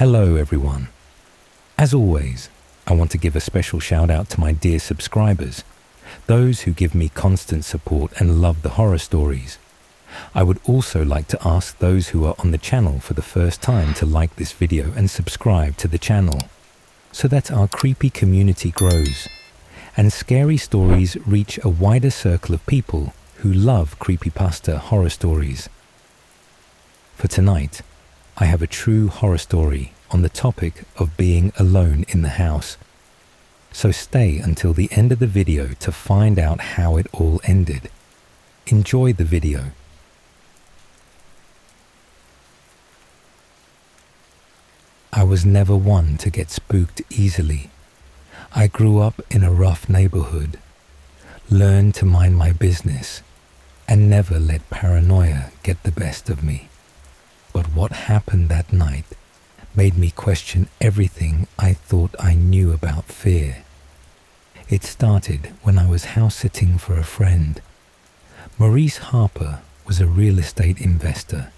Hello everyone. As always, I want to give a special shout out to my dear subscribers, those who give me constant support and love the horror stories. I would also like to ask those who are on the channel for the first time to like this video and subscribe to the channel, so that our creepy community grows and scary stories reach a wider circle of people who love creepypasta horror stories. For tonight, I have a true horror story on the topic of being alone in the house. So stay until the end of the video to find out how it all ended. Enjoy the video. I was never one to get spooked easily. I grew up in a rough neighborhood, learned to mind my business, and never let paranoia get the best of me. But what happened that night made me question everything I thought I knew about fear. It started when I was house-sitting for a friend. Maurice Harper was a real estate investor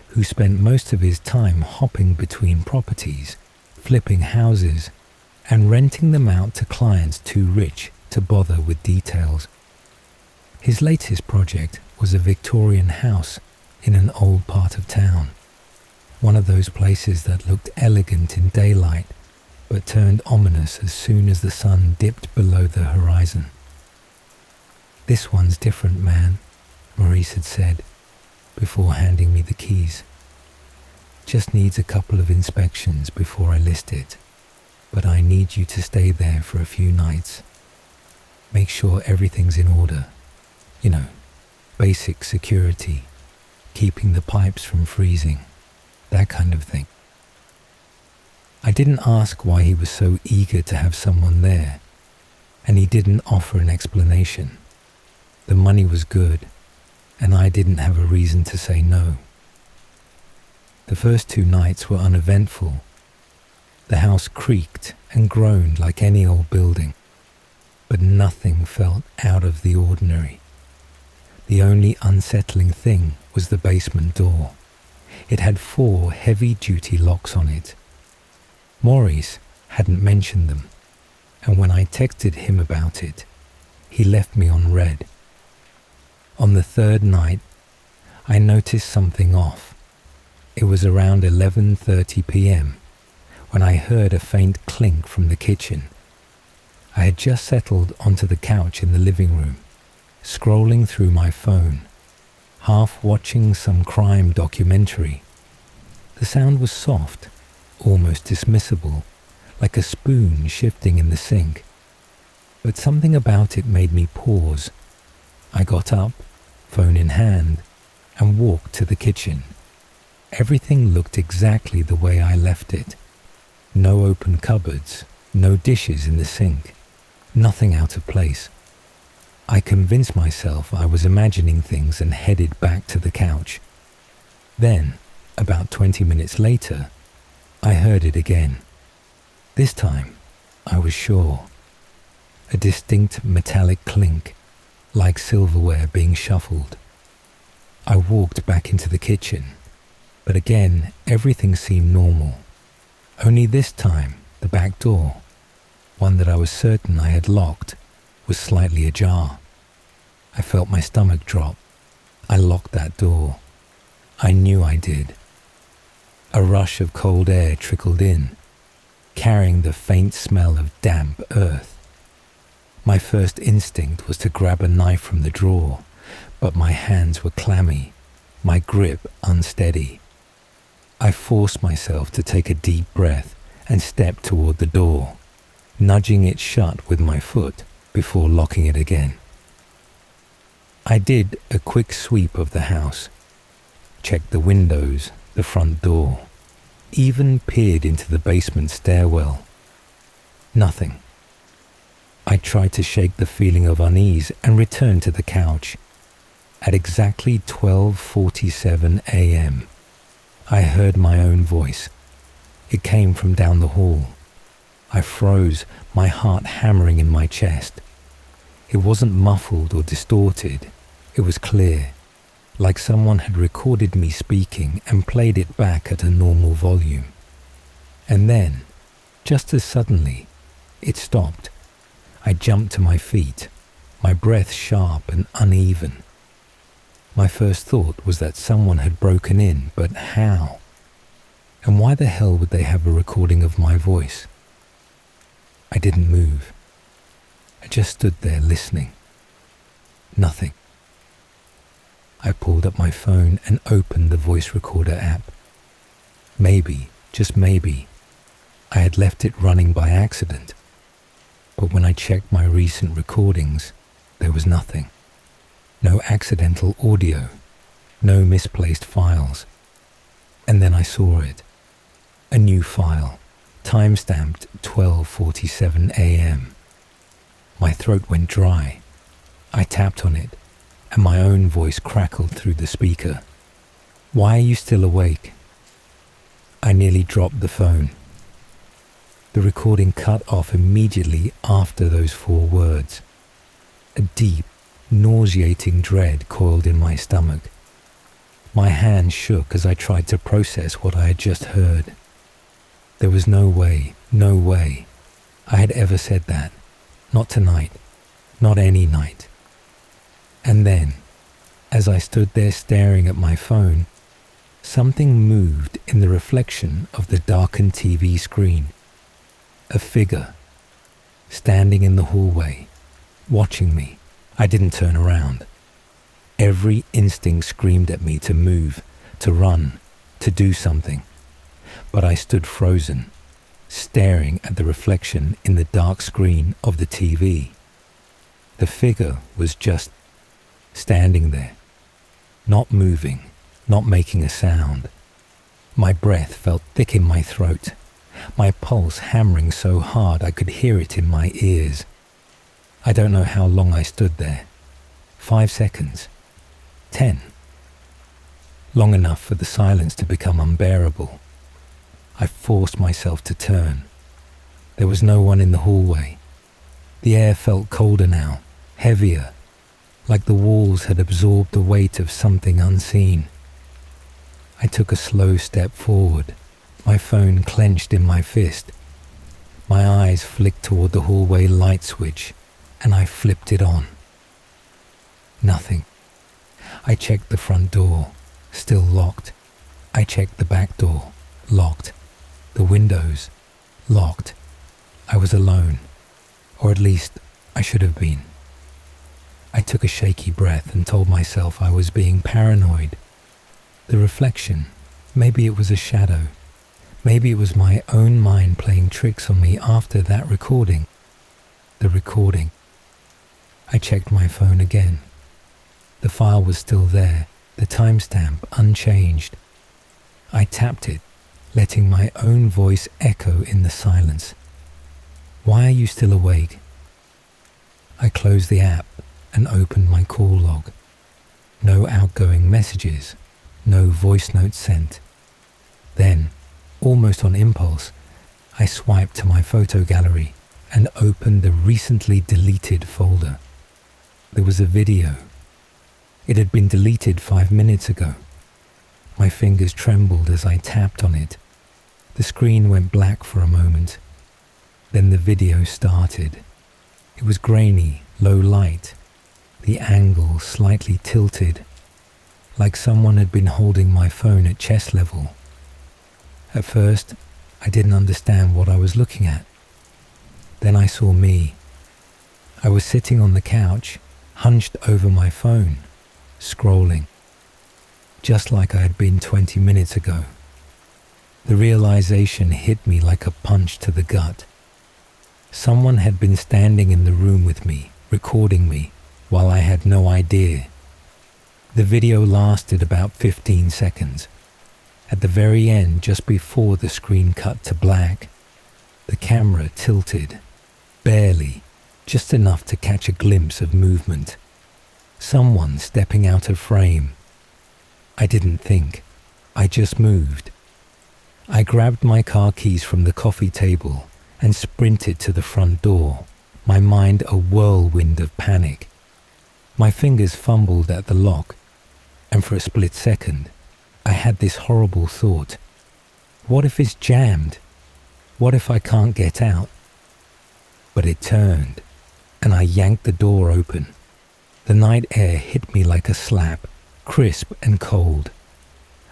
who spent most of his time hopping between properties, flipping houses, and renting them out to clients too rich to bother with details. His latest project was a Victorian house in an old part of town, one of those places that looked elegant in daylight but turned ominous as soon as the sun dipped below the horizon. "This one's different, man," Maurice had said before handing me the keys. "Just needs a couple of inspections before I list it, but I need you to stay there for a few nights. Make sure everything's in order. You know, basic security, keeping the pipes from freezing, that kind of thing." I didn't ask why he was so eager to have someone there, and he didn't offer an explanation. The money was good, and I didn't have a reason to say no. The first 2 nights were uneventful. The house creaked and groaned like any old building, but nothing felt out of the ordinary. The only unsettling thing was the basement door. It had 4 heavy-duty locks on it. Maurice hadn't mentioned them, and when I texted him about it, he left me on red. On the 3rd night, I noticed something off. It was around 11:30 p.m. when I heard a faint clink from the kitchen. I had just settled onto the couch in the living room, scrolling through my phone, half watching some crime documentary. The sound was soft, almost dismissible, like a spoon shifting in the sink. But something about it made me pause. I got up, phone in hand, and walked to the kitchen. Everything looked exactly the way I left it. No open cupboards, no dishes in the sink, nothing out of place. I convinced myself I was imagining things and headed back to the couch. Then, about 20 minutes later, I heard it again. This time, I was sure. A distinct metallic clink, like silverware being shuffled. I walked back into the kitchen, but again, everything seemed normal. Only this time, the back door, one that I was certain I had locked, was slightly ajar. I felt my stomach drop. I locked that door. I knew I did. A rush of cold air trickled in, carrying the faint smell of damp earth. My first instinct was to grab a knife from the drawer, but my hands were clammy, my grip unsteady. I forced myself to take a deep breath and step toward the door, nudging it shut with my foot before locking it again. I did a quick sweep of the house, checked the windows, the front door, even peered into the basement stairwell. Nothing. I tried to shake the feeling of unease and returned to the couch. At exactly 12:47 a.m., I heard my own voice. It came from down the hall. I froze, my heart hammering in my chest. It wasn't muffled or distorted. It was clear, like someone had recorded me speaking and played it back at a normal volume. And then, just as suddenly, it stopped. I jumped to my feet, my breath sharp and uneven. My first thought was that someone had broken in, but how? And why the hell would they have a recording of my voice? I didn't move. I just stood there listening. Nothing. I pulled up my phone and opened the voice recorder app. Maybe, just maybe, I had left it running by accident. But when I checked my recent recordings, there was nothing. No accidental audio, no misplaced files. And then I saw it. A new file, timestamped 12:47 a.m. My throat went dry. I tapped on it, and my own voice crackled through the speaker. "Why are you still awake?" I nearly dropped the phone. The recording cut off immediately after those 4 words. A deep, nauseating dread coiled in my stomach. My hands shook as I tried to process what I had just heard. There was no way I had ever said that. Not tonight. Not any night. And then, as I stood there staring at my phone, something moved in the reflection of the darkened TV screen. A figure, standing in the hallway, watching me. I didn't turn around. Every instinct screamed at me to move, to run, to do something. But I stood frozen, staring at the reflection in the dark screen of the TV. The figure was just standing there, not moving, not making a sound. My breath felt thick in my throat, my pulse hammering so hard I could hear it in my ears. I don't know how long I stood there. 5 seconds. 10. Long enough for the silence to become unbearable. I forced myself to turn. There was no one in the hallway. The air felt colder now, heavier, like the walls had absorbed the weight of something unseen. I took a slow step forward, my phone clenched in my fist. My eyes flicked toward the hallway light switch, and I flipped it on. Nothing. I checked the front door, still locked. I checked the back door, locked. The windows, locked. I was alone, or at least I should have been. I took a shaky breath and told myself I was being paranoid. The reflection, maybe it was a shadow. Maybe it was my own mind playing tricks on me after that recording. The recording. I checked my phone again. The file was still there, the timestamp unchanged. I tapped it, letting my own voice echo in the silence. "Why are you still awake?" I closed the app and opened my call log. No outgoing messages, no voice notes sent. Then, almost on impulse, I swiped to my photo gallery and opened the recently deleted folder. There was a video. It had been deleted 5 minutes ago. My fingers trembled as I tapped on it. The screen went black for a moment. Then the video started. It was grainy, low light, the angle slightly tilted, like someone had been holding my phone at chest level. At first, I didn't understand what I was looking at. Then I saw me. I was sitting on the couch, hunched over my phone, scrolling, just like I had been 20 minutes ago. The realization hit me like a punch to the gut. Someone had been standing in the room with me, recording me, while I had no idea. The video lasted about 15 seconds. At the very end, just before the screen cut to black, the camera tilted, barely, just enough to catch a glimpse of movement. Someone stepping out of frame. I didn't think. I just moved. I grabbed my car keys from the coffee table and sprinted to the front door, my mind a whirlwind of panic. My fingers fumbled at the lock, and for a split second, I had this horrible thought. What if it's jammed? What if I can't get out? But it turned, and I yanked the door open. The night air hit me like a slap, crisp and cold.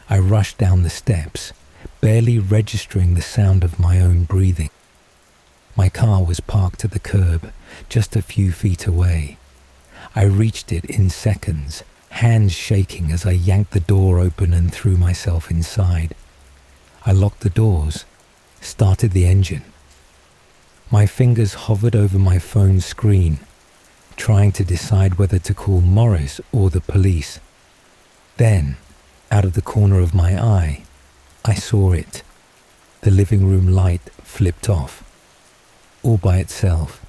I rushed down the steps, barely registering the sound of my own breathing. My car was parked at the curb, just a few feet away. I reached it in seconds, hands shaking as I yanked the door open and threw myself inside. I locked the doors, started the engine. My fingers hovered over my phone's screen, trying to decide whether to call Morris or the police. Then, out of the corner of my eye, I saw it. The living room light flipped off, all by itself,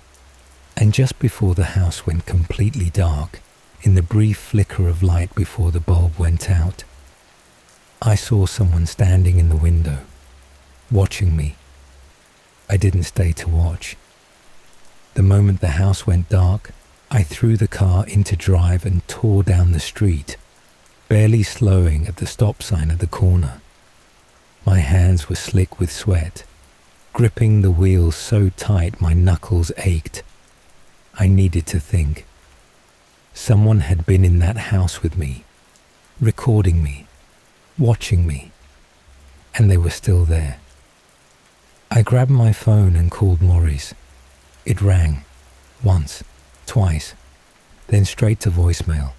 and just before the house went completely dark, in the brief flicker of light before the bulb went out, I saw someone standing in the window, watching me. I didn't stay to watch. The moment the house went dark, I threw the car into drive and tore down the street, barely slowing at the stop sign at the corner. My hands were slick with sweat, gripping the wheels so tight my knuckles ached. I needed to think. Someone had been in that house with me, recording me, watching me, and they were still there. I grabbed my phone and called Maurice. It rang, once, twice, then straight to voicemail.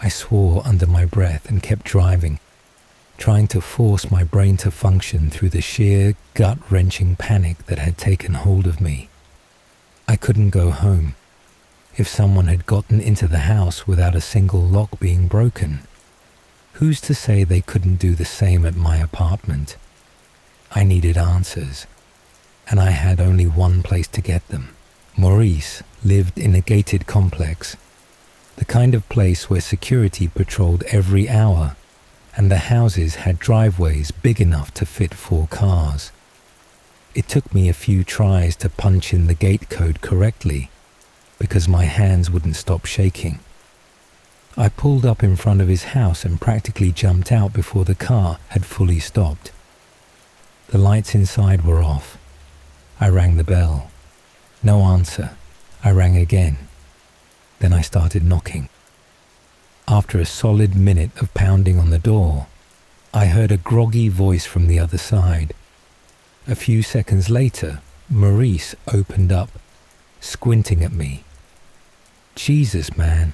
I swore under my breath and kept driving, trying to force my brain to function through the sheer, gut-wrenching panic that had taken hold of me. I couldn't go home. If someone had gotten into the house without a single lock being broken, who's to say they couldn't do the same at my apartment? I needed answers, and I had only one place to get them. Maurice lived in a gated complex, the kind of place where security patrolled every hour, and the houses had driveways big enough to fit 4 cars. It took me a few tries to punch in the gate code correctly, because my hands wouldn't stop shaking. I pulled up in front of his house and practically jumped out before the car had fully stopped. The lights inside were off. I rang the bell. No answer. I rang again. Then I started knocking. After a solid minute of pounding on the door, I heard a groggy voice from the other side. A few seconds later, Maurice opened up, squinting at me. Jesus, man,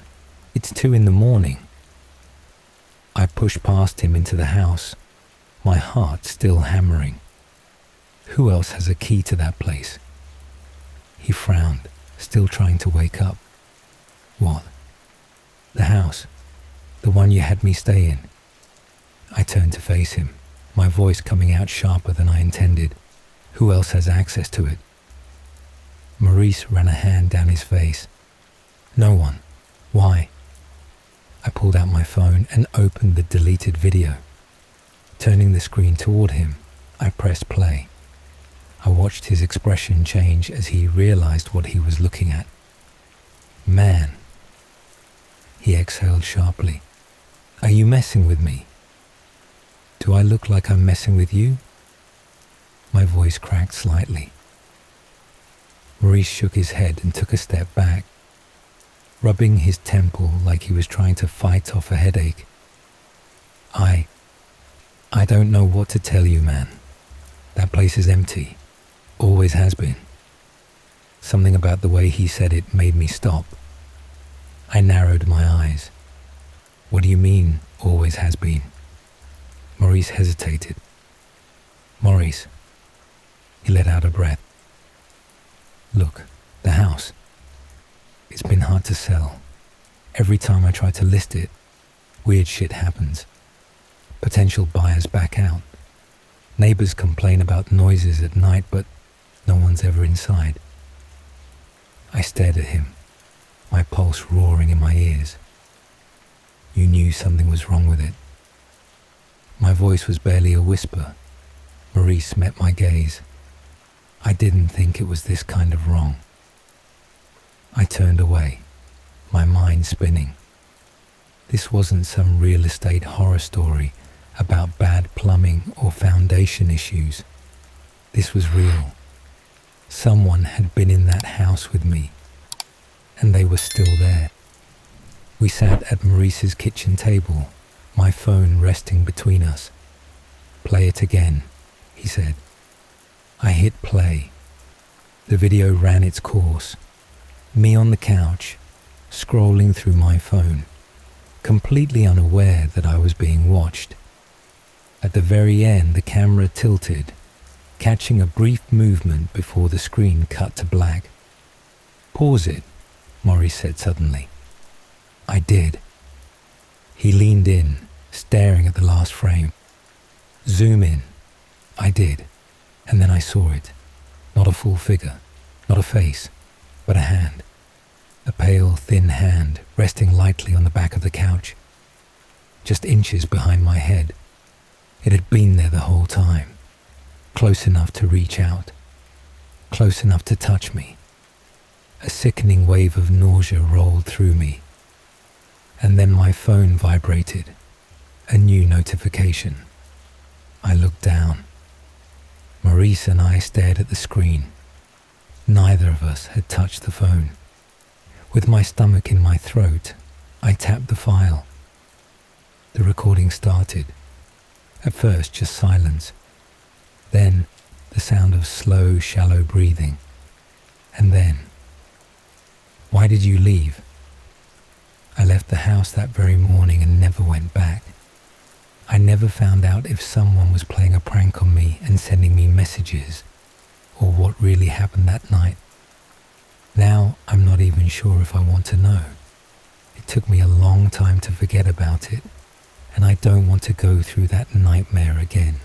it's 2 a.m. I pushed past him into the house, my heart still hammering. Who else has a key to that place? He frowned, still trying to wake up. What? The house. The one you had me stay in. I turned to face him, my voice coming out sharper than I intended. Who else has access to it? Maurice ran a hand down his face. No one. Why? I pulled out my phone and opened the deleted video. Turning the screen toward him, I pressed play. I watched his expression change as he realized what he was looking at. Man. He exhaled sharply. Are you messing with me? Do I look like I'm messing with you? My voice cracked slightly. Maurice shook his head and took a step back, rubbing his temple like he was trying to fight off a headache. I don't know what to tell you, man. That place is empty. Always has been. Something about the way he said it made me stop. I narrowed my eyes. What do you mean, always has been? Maurice hesitated. Maurice. He let out a breath. Look, the house. It's been hard to sell. Every time I try to list it, weird shit happens. Potential buyers back out. Neighbors complain about noises at night, but no one's ever inside. I stared at him, my pulse roaring in my ears. You knew something was wrong with it. My voice was barely a whisper. Maurice met my gaze. I didn't think it was this kind of wrong. I turned away, my mind spinning. This wasn't some real estate horror story about bad plumbing or foundation issues. This was real. Someone had been in that house with me, and they were still there. We sat at Maurice's kitchen table, my phone resting between us. "Play it again," he said. I hit play. The video ran its course. Me on the couch, scrolling through my phone, completely unaware that I was being watched. At the very end, the camera tilted, catching a brief movement before the screen cut to black. "Pause it," Maurice said suddenly. I did. He leaned in, staring at the last frame. "Zoom in." I did, and then I saw it. Not a full figure, not a face, but a hand. A pale, thin hand resting lightly on the back of the couch, just inches behind my head. It had been there the whole time, close enough to reach out, close enough to touch me. A sickening wave of nausea rolled through me, and then my phone vibrated, a new notification. I looked down. Maurice and I stared at the screen. Neither of us had touched the phone. With my stomach in my throat, I tapped the file. The recording started. At first, just silence. Then, the sound of slow, shallow breathing. And then, "Why did you leave?" I left the house that very morning and never went back. I never found out if someone was playing a prank on me and sending me messages, or what really happened that night. Now, I'm not even sure if I want to know. It took me a long time to forget about it, and I don't want to go through that nightmare again.